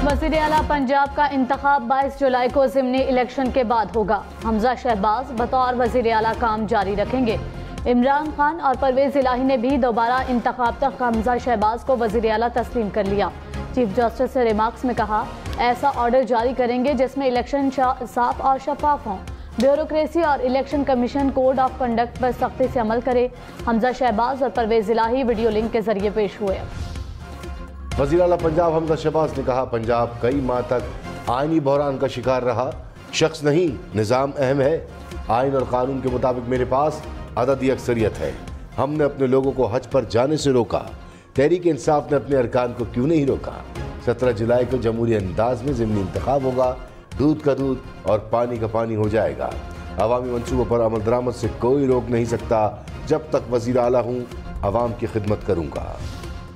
وزیر اعلیٰ پنجاب کا انتخاب 22 جولائی کو ضمنی الیکشن کے بعد ہوگا۔ حمزہ شہباز بطور وزیر اعلیٰ کام جاری رکھیں گے۔ عمران خان اور پرویز الہی نے بھی دوبارہ انتخاب تک حمزہ شہباز کو وزیر اعلیٰ تسلیم کر لیا۔ چیف جسٹس نے ریمارکس میں کہا، ایسا آرڈر جاری کریں گے جس میں الیکشن صاف اور شفاف ہوں، بیوروکریسی اور election commission code of conduct پر سختی سے عمل کرے۔ حمزہ شہباز اور پرویز الہی ویڈیو لنک کے ذریعے پیش ہوئے۔ وزیر اعلیٰ پنجاب حمزہ شہباز نے کہا، پنجاب کئی ماہ تک آئینی بحران کا شکار رہا، شخص نہیں نظام اہم ہے۔ آئین اور قانون کے مطابق میرے پاس عددی اکثریت ہے۔ ہم نے اپنے لوگوں کو حج پر جانے سے روکا، تحریک انصاف نے اپنے ارکان کو کیوں نہیں روکا؟ 17 جولائی کو جمہوری انداز میں ضمنی انتخاب ہوگا، دودھ کا دودھ اور پانی کا پانی ہو جائے گا۔ عوامی منصوبوں پر عمل درآمد سے کوئی روک نہیں سکتا۔ جب تک وزیر اعلیٰ ہوں عوام کی خدمت کروں گا۔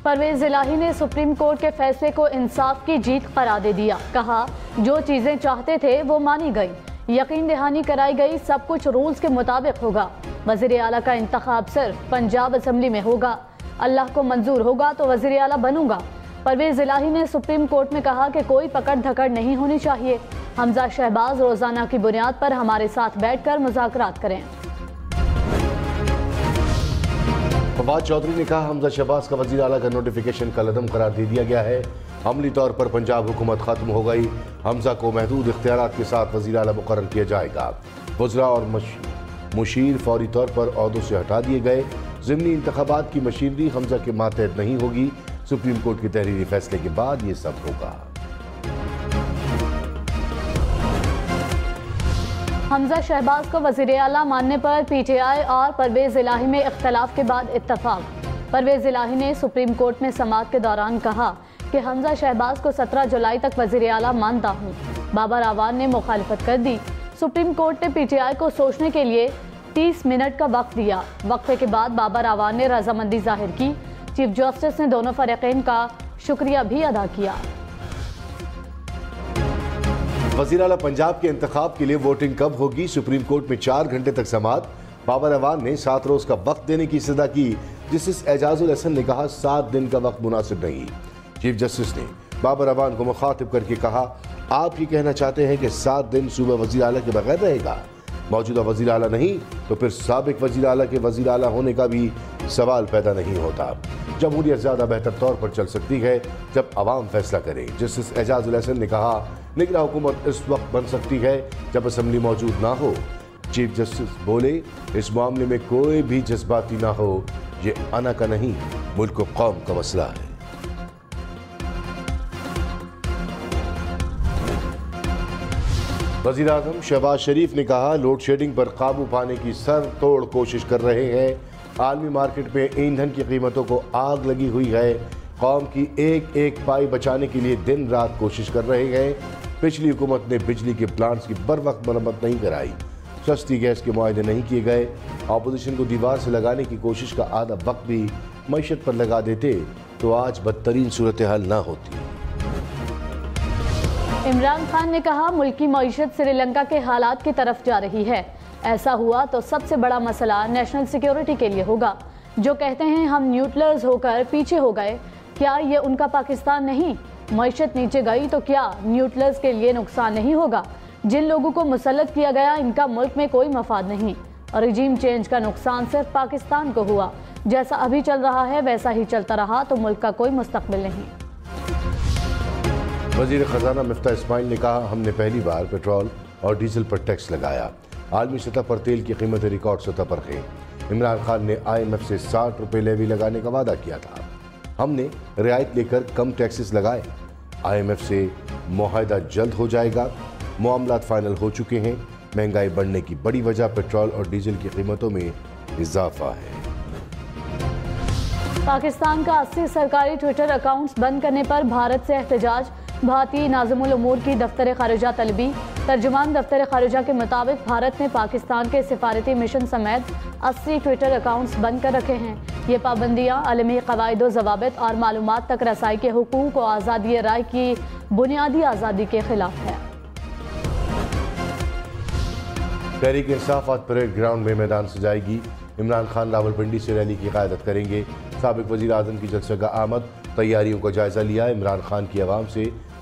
پرویز الہی نے سپریم کورٹ کے فیصلے کو انصاف کی جیت قرار دے دیا۔ کہا، جو چیزیں چاہتے تھے وہ مانی گئی، یقین دہانی کرائی گئی، سب کچھ رولز کے مطابق ہوگا۔ وزیر اعلیٰ کا انتخاب صرف پنجاب اسمبلی میں ہوگا، اللہ کو منظور ہوگا تو وزیر اعلیٰ بنوں گا۔ پرویز الہی نے سپریم کورٹ میں کہا کہ کوئی پکڑ دھکڑ نہیں ہونی چاہیے۔ حمزہ شہباز روزانہ کی بنیاد پر ہمارے ساتھ بیٹھ کر مذاکرات کریں۔ فواد چودھری نے کہا، حمزہ شہباز کا وزیر اعلیٰ کا نوٹیفیکیشن کل عدم قرار دے دیا گیا ہے۔ عملی طور پر پنجاب حکومت ختم ہو گئی۔ حمزہ کو محدود اختیارات کے ساتھ وزیر اعلیٰ مقرر کیا جائے گا۔ وزراء اور مشیر فوری طور پر عہدوں سے ہٹا دیے گئے۔ ضمنی انتخابات کی مشینری حمزہ کے ماتحت نہیں ہوگی۔ سپریم کورٹ کے تحریری فیصلے کے بعد یہ سب ہوگا۔ حمزہ شہباز کو وزیر اعلیٰ ماننے پر پی ٹی آئی اور پرویز الہی میں اختلاف کے بعد اتفاق۔ پرویز الہی نے سپریم کورٹ میں سماعت کے دوران کہا کہ حمزہ شہباز کو 17 جولائی تک وزیر اعلیٰ مانتا ہوں۔ بابر اعوان نے مخالفت کر دی۔ سپریم کورٹ نے پی ٹی آئی کو سوچنے کے لیے 30 منٹ کا وقت دیا۔ وقفے کے بعد بابر اعوان نے رضامندی ظاہر کی۔ چیف جسٹس نے دونوں فریقین کا شکریہ بھی ادا کیا۔ وزیر اعلیٰ پنجاب کے انتخاب کے لیے ووٹنگ کب ہوگی؟ سپریم کورٹ میں 4 گھنٹے تک سماعت۔ بابر اعوان نے 7 روز کا وقت دینے کی استدعا کی۔ جسٹس اعجاز الحسن نے کہا 7 دن کا وقت مناسب نہیں۔ چیف جسٹس نے بابر اعوان کو مخاطب کر کے کہا، آپ یہ کہنا چاہتے ہیں کہ 7 دن صوبہ وزیر اعلیٰ کے بغیر رہے گا؟ موجودہ وزیر اعلیٰ نہیں تو پھر سابق وزیر اعلیٰ کے وزیر اعلیٰ ہونے کا بھی سوال پیدا نہیں ہوتا۔ جمہوریت زیادہ بہتر طور پر چل سکتی ہے جب عوام فیصلہ کرے۔ جسٹس اعجاز الحسن نے کہا، نگراں حکومت اس وقت بن سکتی ہے جب اسمبلی موجود نہ ہو۔ چیف جسٹس بولے، اس معاملے میں کوئی بھی جذباتی نہ ہو، یہ انا کا نہیں ملک و قوم کا مسئلہ ہے۔ وزیر اعظم شہباز شریف نے کہا، لوڈ شیڈنگ پر قابو پانے کی سر توڑ کوشش کر رہے ہیں۔ عالمی مارکیٹ میں ایندھن کی قیمتوں کو آگ لگی ہوئی ہے۔ قوم کی ایک ایک پائی بچانے کے لیے دن رات کوشش کر رہے ہیں۔ پچھلی حکومت نے بجلی کے پلانٹس کی بر وقت مرمت نہیں کرائی، سستی گیس کے معاہدے نہیں کیے گئے۔ اپوزیشن کو دیوار سے لگانے کی کوشش کا آدھا وقت بھی معیشت پر لگا دیتے تو آج بدترین صورتحال نہ ہوتی۔ عمران خان نے کہا، ملکی معیشت سری لنکا کے حالات کی طرف جا رہی ہے۔ ایسا ہوا تو سب سے بڑا مسئلہ نیشنل سیکیورٹی کے لیے ہوگا۔ جو کہتے ہیں ہم نیوٹرلز ہو کر پیچھے ہو گئے، کیا یہ ان کا پاکستان نہیں؟ معیشت نیچے گئی تو کیا نیوٹرلز کے لیے نقصان نہیں ہوگا؟ جن لوگوں کو مسلط کیا گیا ان کا ملک میں کوئی مفاد نہیں۔ رجیم چینج کا نقصان صرف پاکستان کو ہوا۔ جیسا ابھی چل رہا ہے ویسا ہی چلتا رہا تو ملک کا کوئی مستقبل نہیں۔ وزیر خزانہ مفتاح اسماعیل نے کہا، ہم نے پہلی بار پیٹرول اور ڈیزل پر ٹیکس لگایا۔ عالمی سطح پر تیل کی قیمتیں ریکارڈ سطح پر ہیں۔ عمران خان نے IMF سے 60 روپے لیوی لگانے کا وعدہ کیا تھا۔ ہم نے رعایت لے کر کم ٹیکسز لگائے۔ IMF سے معاہدہ جلد ہو جائے گا۔ معاملات فائنل ہو چکے ہیں۔ مہنگائی بڑھنے کی بڑی وجہ پیٹرول اور ڈیزل کی قیمتوں میں اضافہ ہے۔ پاکستان کا 80 سرکاری ٹویٹر اکاؤنٹس بند کرنے پر بھارت سے احتجاج۔ بھارتی ناظم الامور کی دفتر خارجہ طلبی۔ ترجمان دفتر خارجہ کے مطابق بھارت نے پاکستان کے سفارتی مشن سمیت 80 ٹویٹر اکاؤنٹس بند کر رکھے ہیں۔ یہ پابندیاں عالمی قواعد و ضوابط اور معلومات تک رسائی کے حقوق و آزادی رائے کی بنیادی آزادی کے خلاف ہے۔ تحریک انصاف آج پریڈ گراؤنڈ میں میدان سجائے گی۔ عمران خان راولپنڈی سے ریلی کی قیادت کریں گے۔ سابق وزیر اعظم کی جلسہ گاہ آمد، تیاریوں کا جائزہ لیا۔ عمران خان کی عوام سے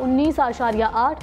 19.8,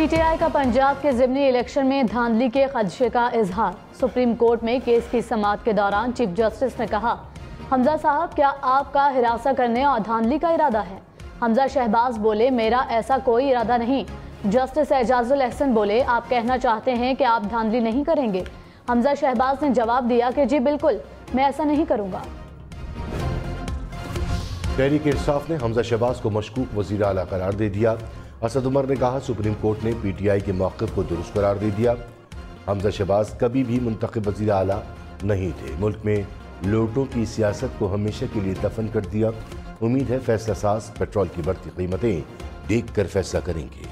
پی ٹی آئی کا پنجاب کے ضمنی الیکشن میں دھاندلی کے خدشے کا اظہار۔ سپریم کورٹ میں کیس کی سماعت کے دوران چیف جسٹس نے کہا، حمزہ صاحب کیا آپ کا ہراساں کرنے اور دھاندلی کا ارادہ ہے؟ حمزہ شہباز بولے، میرا ایسا کوئی ارادہ نہیں۔ جسٹس اعجاز الاحسن بولے، آپ کہنا چاہتے ہیں کہ آپ دھاندلی نہیں کریں گے؟ حمزہ شہباز نے جواب دیا کہ جی بالکل، میں ایسا نہیں کروں گا۔ تحریک انصاف نے حمزہ شہباز کو مشکوک وزیر اعلیٰ قرار دے دیا۔ اسد عمر نے کہا، سپریم کورٹ نے پی ٹی آئی کے موقف کو درست قرار دے دیا۔ حمزہ شہباز کبھی بھی منتخب وزیر اعلیٰ نہیں تھے، ملک میں لوٹوں کی سیاست کو ہمیشہ کے لیے دفن کر دیا۔ امید ہے فیصلہ ساز پیٹرول کی بڑھتی قیمتیں دیکھ کر فیصلہ کریں گے۔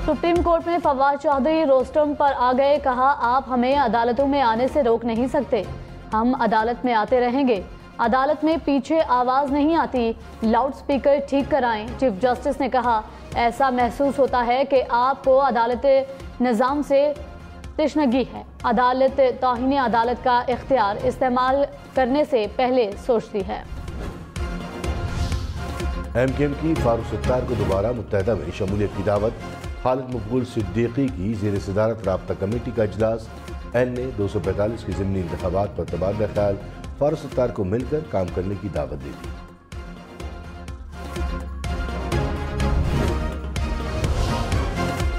سپریم کورٹ میں فواد چودھری روسٹم پر آ گئے، کہا آپ ہمیں عدالتوں میں آنے سے روک نہیں سکتے، ہم عدالت میں آتے رہیں گے۔ عدالت میں پیچھے آواز نہیں آتی، لاؤڈ سپیکر ٹھیک کرائیں۔ چیف جسٹس نے کہا، ایسا محسوس ہوتا ہے کہ آپ کو عدالت نظام سے تشنگی ہے۔ عدالت توہین عدالت کا اختیار استعمال کرنے سے پہلے سوچتی ہے۔ ایم کیو ایم کی فاروق ستار کو دوبارہ متحدہ میں شمولیت کی دعوت۔ خالد مقبول صدیقی کی زیر صدارت رابطہ کمیٹی کا اجلاس۔ این نے 245 کے ضمنی انتخابات پر تبادلہ خیال، فاروق ستار کو مل کر کام کرنے کی دعوت دے دی۔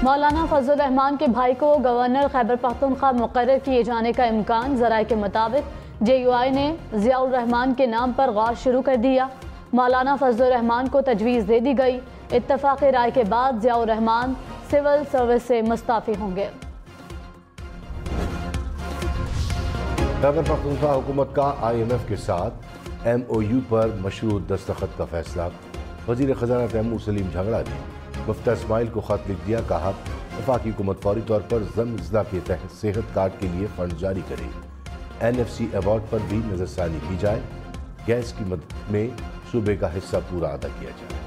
مولانا فضل الرحمان کے بھائی کو گورنر خیبر پختونخوا مقرر کیے جانے کا امکان۔ ذرائع کے مطابق جے یو آئی نے ضیاء الرحمان کے نام پر غور شروع کر دیا۔ مولانا فضل الرحمان کو تجویز دے دی گئی۔ اتفاقی رائے کے بعد ضیاء الرحمان سول سروس سے مستعفی ہوں گے۔ خیبر پختونخوا حکومت کا آئی ایم ایف کے ساتھ ایم او یو پر مشروط دستخط کا فیصلہ۔ وزیر خزانہ تیمور سلیم جھگڑا نے مفتیٰ اسماعیل کو خط لکھ دیا، کہا وفاقی حکومت فوری طور پر ضمن اضلاع کے تحت صحت کارڈ کے لیے فنڈ جاری کرے۔ این ایف سی ایوارڈ پر بھی نظر ثانی کی جائے، گیس کی مدد میں صوبے کا حصہ پورا ادا کیا جائے۔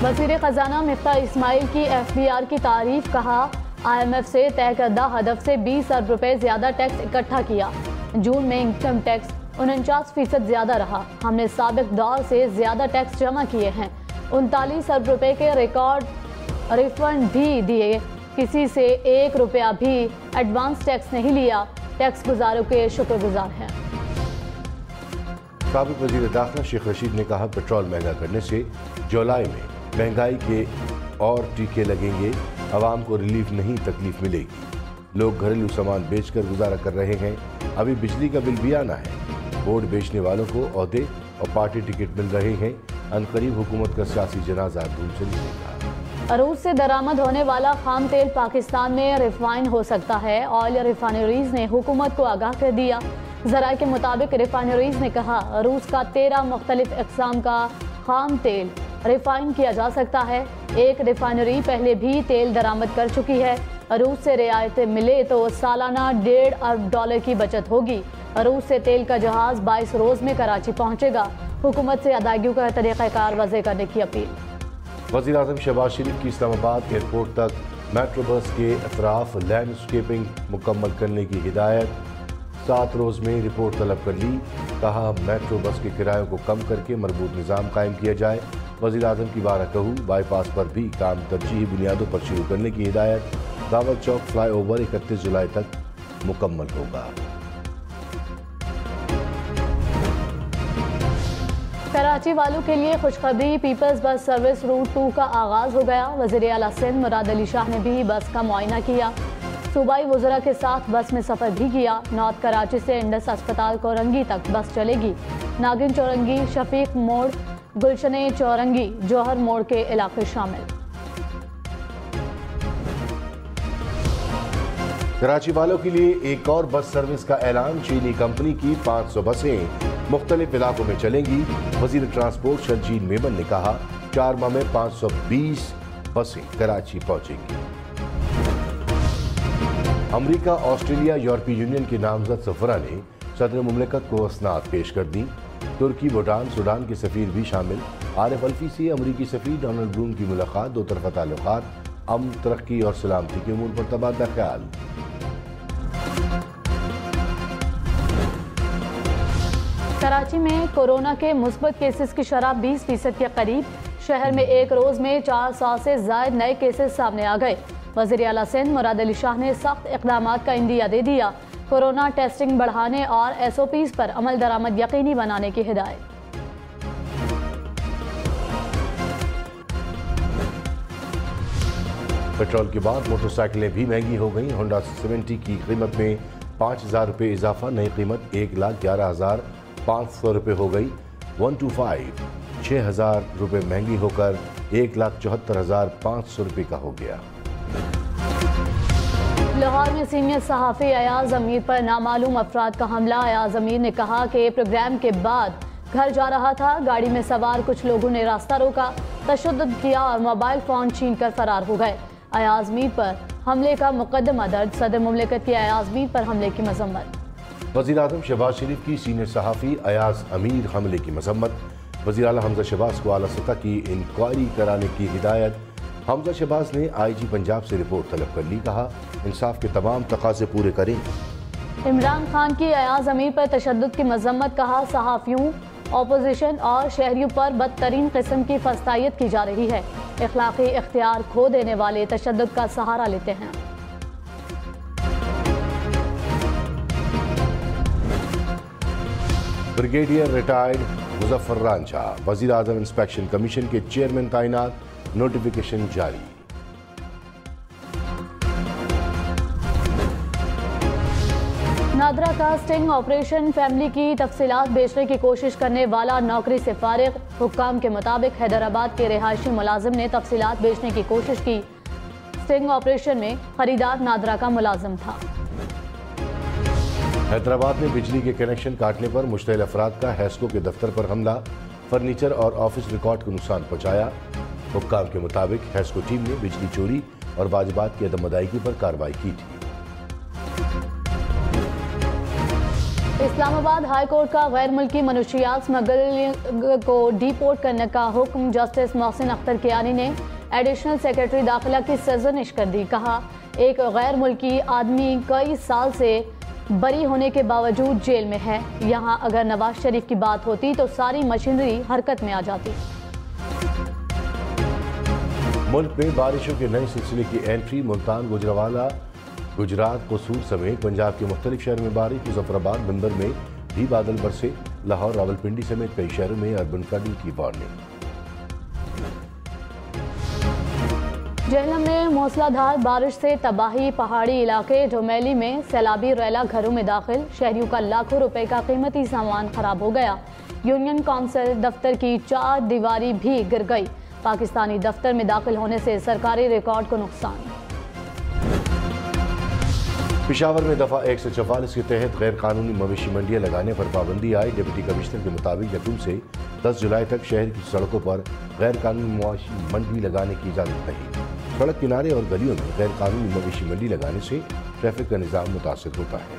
وزیر خزانہ مفتیٰ اسماعیل کی ایف بی آر کی تعریف، کہا آئی ایم ایف سے طے کردہ ہدف سے 20 ارب روپے زیادہ ٹیکس اکٹھا کیا۔ جون میں انکم ٹیکس 49% زیادہ رہا، ہم نے سابق دور سے زیادہ ٹیکس جمع کیے ہیں۔ 39 ارب روپے کے ریکارڈ ریفنڈ بھی دیے، کسی سے 1 روپیہ بھی ایڈوانس ٹیکس نہیں لیا، ٹیکس گزاروں کے شکر گزار ہیں۔ سابق وزیر داخلہ شیخ رشید نے کہا، پیٹرول مہنگا کرنے سے جولائی میں مہنگائی کے اور ٹیکے لگیں گے، عوام کو ریلیف نہیں تکلیف ملے گی۔ لوگ گھریلو سامان بیچ کر گزارا کر رہے ہیں، ابھی بجلی کا بل بھی آنا ہے۔ ووٹ بیچنے والوں کو عہدے اور پارٹی ٹکٹ مل رہے ہیں، عنقریب حکومت کا سیاسی جنازہ دھول چلنے کا۔ روس سے درآمد ہونے والا خام تیل پاکستان میں ریفائن ہو سکتا ہے، آئل ریفائنریز نے حکومت کو آگاہ کر دیا۔ ذرائع کے مطابق ریفائنریز نے کہا، روس کا 13 مختلف اقسام کا خام تیل ریفائن کیا جا سکتا ہے۔ ایک ریفائنری پہلے بھی تیل درآمد کر چکی ہے۔ روس سے رعایت ملے تو سالانہ $1.5 ارب کی بچت ہوگی۔ روس سے تیل کا جہاز 22 روز میں کراچی پہنچے گا۔ حکومت سے ادائیگیوں کا طریقہ کار واضح کرنے کی اپیل۔ وزیر اعظم شہباز شریف کی اسلام آباد ایئرپورٹ تک میٹرو بس کے اطراف لینڈ سکیپنگ مکمل کرنے کی ہدایت۔ 7 روز میں رپورٹ طلب کر لی، کہا میٹرو بس کے کرایوں کو کم کر کے مربوط نظام قائم کیا جائے۔ وزیر اعظم کی بارہ بائی پاس پر بھی کام ترجیحی بنیادوں پر شروع کرنے کی ہدایت۔ دعوت چوک فلائی اوور 31 جولائی تک مکمل ہوگا۔ کراچی والوں کے لیے خوشخبری، پیپلز بس سروس روٹ 2 کا آغاز ہو گیا۔ وزیر اعلیٰ سندھ مراد علی شاہ نے بھی بس کا معائنہ کیا، صوبائی وزراء کے ساتھ بس میں سفر بھی کیا۔ نارتھ کراچی سے انڈس اسپتال کورنگی تک بس چلے گی۔ ناگن چورنگی، شفیق موڑ، گلشن چورنگی، جوہر موڑ کے علاقے شامل۔ کراچی والوں کے لیے ایک اور بس سروس کا اعلان، چینی کمپنی کی 500 بسیں مختلف علاقوں میں چلیں گی۔ وزیر ٹرانسپورٹ شرجیل میمن نے کہا، 4 ماہ میں 520 بسیں کراچی پہنچیں گی۔ امریکہ، آسٹریلیا، یورپی یونین کے نامزد سفراء نے صدر مملکت کو اسناد پیش کر دیں۔ ترکی، بھوٹان، سوڈان کے سفیر بھی شامل۔ عارف الفی سے امریکی سفیر ڈونلڈ بلوم کی ملاقات، دو طرفہ تعلقات، امن، ترقی اور سلامتی کے امور پر تبادلہ خیال۔ کراچی میں کورونا کے مثبت کیسز کی شرح 20% کے قریب. شہر میں ایک روز میں 400 سے زائد نئے کیسز سامنے آ گئے. وزیر اعلیٰ سندھ مراد علی شاہ نے سخت اقدامات کا عندیہ دے دیا. کورونا ٹیسٹنگ بڑھانے اور SOPs پر عمل درآمد یقینی بنانے کی ہدایت. پیٹرول کے بعد موٹر سائیکلیں بھی مہنگی ہو گئیں. ہونڈا 70 کی قیمت میں 5,000 روپے اضافہ. نئی قیمت 1,11,500 روپے ہو گئی. 125 6,000 روپے مہنگی ہو کر 1,74,500 روپے کا ہو گیا. لاہور میں سینئر صحافی ایاز امیر پر نامعلوم افراد کا حملہ. ایاز امیر نے کہا کہ پروگرام کے بعد گھر جا رہا تھا. گاڑی میں سوار کچھ لوگوں نے راستہ روکا, تشدد کیا اور موبائل فون چھین کر فرار ہو گئے. ایاز میر پر حملے کا مقدمہ درج. صدر مملکت کی ایاز میر پر حملے کی مذمت. وزیر اعظم شہباز شریف کی سینئر صحافی ایاز امیر حملے کی مذمت. وزیر اعلیٰ حمزہ شہباز کو اعلیٰ سطح کی انکوائری کرانے کی ہدایت. حمزہ شہباز نے IG پنجاب سے رپورٹ طلب کر لی. کہا انصاف کے تمام تقاضے پورے کریں. عمران خان کی ایاز امیر پر تشدد کی مذمت. کہا صحافیوں, اپوزیشن اور شہریوں پر بدترین قسم کی فسطائیت کی جا رہی ہے. اخلاقی اختیار کھو دینے والے تشدد کا سہارا لیتے ہیں. بریگیڈیئر ریٹائرڈ مظفر رانجھا وزیر اعظم انسپیکشن کمیشن کے چیئرمین تعینات. نوٹیفیکیشن جاری. نادرا کا سٹنگ آپریشن. فیملی کی تفصیلات بیچنے کی کوشش کرنے والا نوکری سے فارغ. حکام کے مطابق حیدرآباد کے رہائشی ملازم نے تفصیلات بیچنے کی کوشش کی. سٹنگ آپریشن میں خریدار نادرا کا ملازم تھا. حیدرآباد میں بجلی کے کنیکشن کاٹنے پر مشتعل افراد کا ہیسکو کے دفتر پر حملہ. فرنیچر اور آفس ریکارڈ کو نقصان پہنچایا. حکام کے مطابق ہیسکو ٹیم نے بجلی چوری اور واجبات کی عدم ادائیگی پر کارروائی کی تھی. اسلام آباد ہائی کورٹ کا غیر ملکی منشیات اسمگلر کو ڈی پورٹ کرنے کا حکم. جسٹس محسن اختر کیانی نے ایڈیشنل سیکرٹری داخلہ کی سرزنش کر دی. کہا ایک غیر ملکی آدمی کئی سال سے بری ہونے کے باوجود جیل میں ہے. یہاں اگر نواز شریف کی بات ہوتی تو ساری مشینری حرکت میں آ جاتی. ملک میں بارشوں کے نئے سلسلے کی انٹری. ملتان, گوجرانوالہ, گجرات, قصور سمیت پنجاب کے مختلف شہروں میں بارش. مظفرآباد, بندر میں بھی بادل برسے. لاہور, راولپنڈی سمیت کئی شہروں میں اربن فلڈنگ کی وارننگ. جہلم میں موسلا دھار بارش سے تباہی. پہاڑی علاقے ڈومیلی میں سیلابی ریلا گھروں میں داخل. شہریوں کا لاکھوں روپے کا قیمتی سامان خراب ہو گیا. یونین کونسل دفتر کی 4 دیواری بھی گر گئی. پاکستانی دفتر میں داخل ہونے سے سرکاری ریکارڈ کو نقصان. پشاور میں دفعہ 144 کے تحت غیر قانونی مویشی منڈیاں لگانے پر پابندی آئی. ڈپٹی کمشنر کے مطابق 1 سے 10 جولائی تک شہر کی سڑکوں پر غیر قانونی مویشی منڈی لگانے کی اجازت نہیں. سڑک کنارے اور گلیوں میں غیر قانونی مویشی منڈی لگانے سے ٹریفک کا نظام متاثر ہوتا ہے.